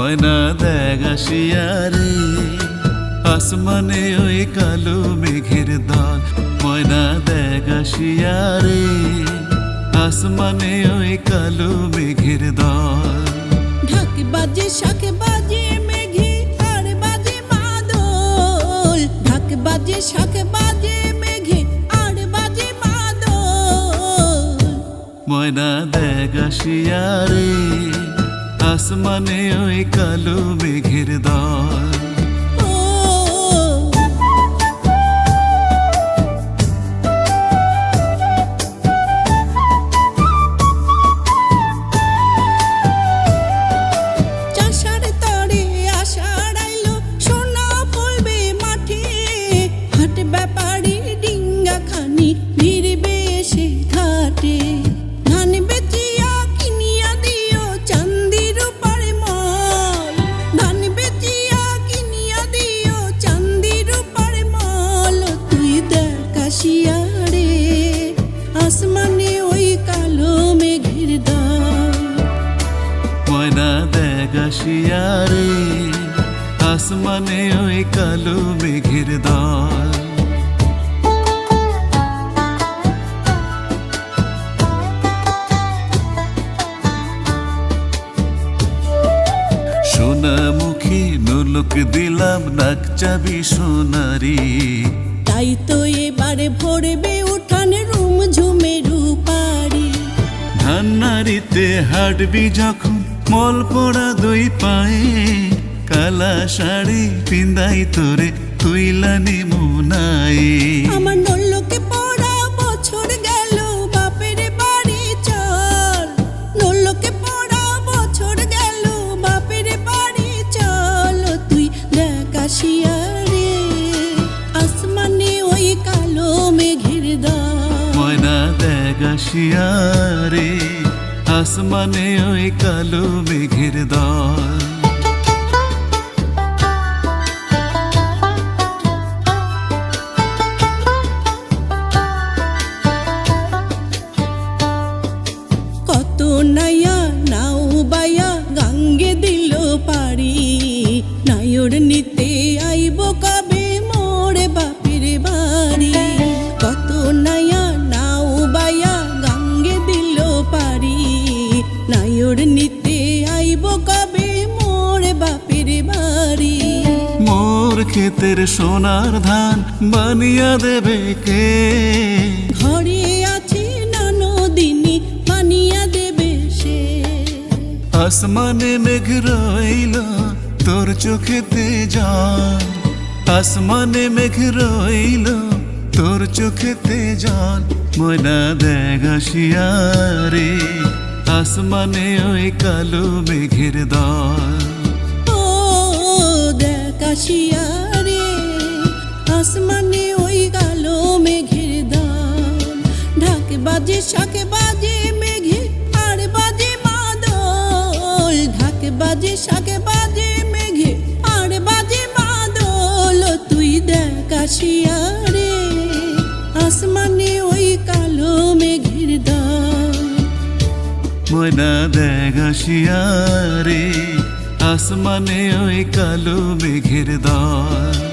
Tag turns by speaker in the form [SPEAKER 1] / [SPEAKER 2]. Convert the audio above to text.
[SPEAKER 1] ময়না দেখ আসিয়া রে আসমানে ওই কালো মেঘের দল। ময়না দেখ আসিয়া রে আসমানে ওই কালো মেঘের দল।
[SPEAKER 2] ঢাক বাজে শাঁখ বাজে মেঘে আর বাজে মাদল। ঢাক বাজে শাঁখ বাজে মেঘে আর বাজে মাদল।
[SPEAKER 1] ময়না দেখ আসিয়া রে আসমানে ওই কালো মেঘের দল।
[SPEAKER 2] আসমানে ওই কালো মেঘের দল।
[SPEAKER 1] ময়না দেখ আসিয়া রে আসমানে ওই কালো মেঘের দল। সোনামুখী নোলক দিলাম নাক চাবি সোনারি।
[SPEAKER 2] তাই তো এবারে ভরবে উঠান রুম ঝুমে রূপারি।
[SPEAKER 1] ধান্নারিতে হাঁটবি যখন মল পড়া দুই পায়ে কালা শাড়ি পিন্দাই তোরে তুইলানি মুনায়ে।
[SPEAKER 2] আমার নল্লকে পড়া বছর গেল বাপের বাড়ি চল। নল্লকে পড়া বছর গেল বাপের বাড়ি চল। তুই দেখ আসিয়া রে আসমানে ওই কালো মেঘের দল।
[SPEAKER 1] ময়না দেখ আসিয়া রে আসমানে ওই কালো মেঘের দল।
[SPEAKER 2] কত নাইয়া নাও বাইয়া গাঙ্গে দিল পারি। নায়র নিতে আইব কবে মোরে বাপের বাড়ি। কত নাইয়া নাও বাইয়া গাঙ্গে দিল পারি। নায়র নিতে আইব কবে মোরে বাপের বাড়ি।
[SPEAKER 1] মোর ক্ষেতের সোনার ধান বানিয়া দেবে কে?
[SPEAKER 2] ঘরে আছে ননদিনী বানিয়া দেবে সে।
[SPEAKER 1] আসমানে মেঘ রইল তোর চোখেতে জল। আসমানে মেঘ রইল তোর চোখেতে জল। ময়না দেখ আসিয়া রে আসমানে ওই কালো মেঘের দল।
[SPEAKER 2] ও দেখ আসিয়া রে আসমানে ওই কালো মেঘের দল। ঢাক বাজে শাঁখ বাজে মেঘে আর বাজে মাদল। ঢাক বাজে শাঁখ বাজে মেঘে আর বাজে মাদল। তুই দেখ আসিয়া রে আসমানে ওই কালো মেঘের দল।
[SPEAKER 1] ময়না দেখ আসিয়া রে আসমানে ওই কালো মেঘের দল।